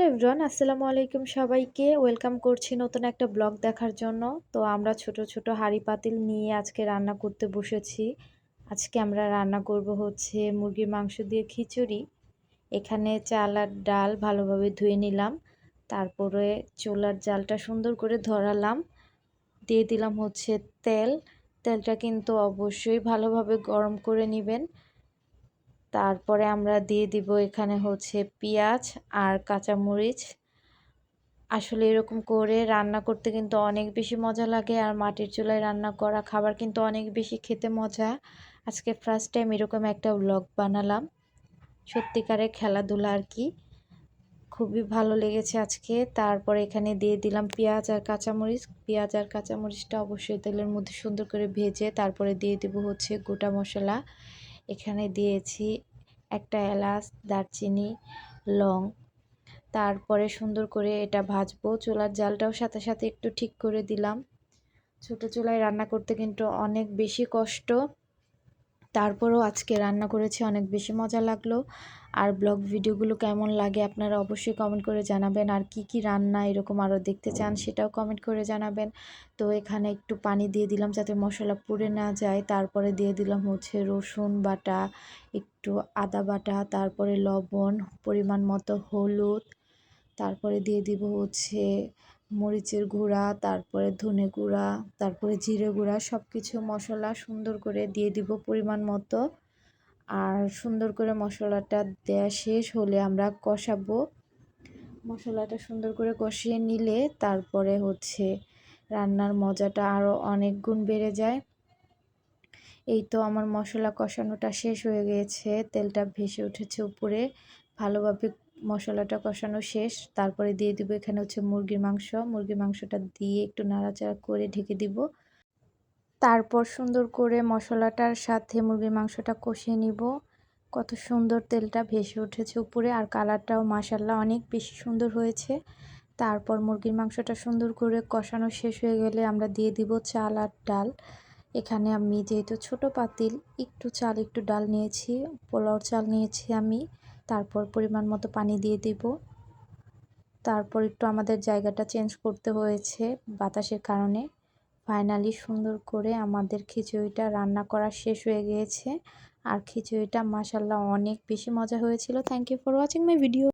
Everyone, আসসালামু আলাইকুম সবাইকে। ওয়েলকাম করছি নতুন একটা ব্লগ দেখার জন্য। তো আমরা ছোট ছোট হাঁড়ি পাতিল নিয়ে আজকে রান্না করতে বসেছি। আজকে আমরা রান্না করব হচ্ছে মুরগির মাংস দিয়ে খিচুড়ি। এখানে চাল আর ডাল ভালোভাবে ধুয়ে নিলাম, তারপরে চুলার জালটা সুন্দর করে ধরালাম, দিয়ে দিলাম হচ্ছে তেল। তেলটা কিন্তু অবশ্যই ভালোভাবে গরম করে নেবেন। তারপরে আমরা দিয়ে দিব এখানে হচ্ছে পেঁয়াজ আর কাঁচামরিচ। আসলে এরকম করে রান্না করতে কিন্তু অনেক বেশি মজা লাগে, আর মাটির চুলায় রান্না করা খাবার কিন্তু অনেক বেশি খেতে মজা। আজকে ফার্স্ট টাইম এরকম একটা ব্লগ বানালাম, সত্যিকারের খেলাধুলা আর কি, খুবই ভালো লেগেছে আজকে। তারপরে এখানে দিয়ে দিলাম পেঁয়াজ আর কাঁচামরিচ। পেঁয়াজ আর কাঁচামরিচটা অবশ্যই তেলের মধ্যে সুন্দর করে ভেজে তারপরে দিয়ে দেবো হচ্ছে গোটা মশলা। এখানে দিয়েছি একটা এলাচ, দারচিনি, লং। তারপরে সুন্দর করে এটা ভাজবো। চুলার জালটাও সাথে সাথে একটু ঠিক করে দিলাম। ছোট চুলায় রান্না করতে কিন্তু অনেক বেশি কষ্ট, তারপরেও আজকে রান্না করেছি, অনেক বেশি মজা লাগলো। আর ব্লগ ভিডিওগুলো কেমন লাগে আপনারা অবশ্যই কমেন্ট করে জানাবেন, আর কি কি রান্না এরকম আরও দেখতে চান সেটাও কমেন্ট করে জানাবেন। তো এখানে একটু পানি দিয়ে দিলাম যাতে মশলা পুড়ে না যায়। তারপরে দিয়ে দিলাম হচ্ছে রসুন বাটা, একটু আদা বাটা, তারপরে লবণ, পরিমাণ মতো হলুদ, তারপরে দিয়ে দিব হচ্ছে মরিচের গুঁড়া, তারপরে ধনে গুঁড়া, তারপরে জিরে গুঁড়া, সব কিছু মশলা সুন্দর করে দিয়ে দিব পরিমাণ মতো। আর সুন্দর করে মশলাটা দেয়া শেষ হলে আমরা কষাবো। মশলাটা সুন্দর করে কষিয়ে নিলে তারপরে হচ্ছে রান্নার মজাটা আরও অনেক গুণ বেড়ে যায়। এই তো আমার মশলা কষানোটা শেষ হয়ে গিয়েছে, তেলটা ভেসে উঠেছে উপরে, ভালোভাবে মশলাটা কষানো শেষ। তারপরে দিয়ে দিব এখানে হচ্ছে মুরগির মাংস। মুরগির মাংসটা দিয়ে একটু নাড়াচাড়া করে ঢেকে দিব। তারপর সুন্দর করে মশলাটার সাথে মুরগির মাংসটা কষিয়ে নিব। কত সুন্দর তেলটা ভেসে উঠেছে উপরে, আর কালারটাও মাশাআল্লাহ অনেক বেশি সুন্দর হয়েছে। তারপর মুরগির মাংসটা সুন্দর করে কষানো শেষ হয়ে গেলে আমরা দিয়ে দিব চাল আর ডাল। এখানে আমি যেহেতু ছোট পাতিল, একটু চাল একটু ডাল নিয়েছি, পোলাও চাল নিয়েছি আমি। তারপর পরিমাণ মতো পানি দিয়ে দিব। তারপর একটু আমাদের জায়গাটা চেঞ্জ করতে হয়েছে বাতাসের কারণে। ফাইনালি সুন্দর করে আমাদের খিচুড়িটা রান্না করা শেষ হয়ে গিয়েছে, আর খিচুড়িটা মাশাআল্লাহ অনেক বেশি মজা হয়েছিল। Thank you for watching my video.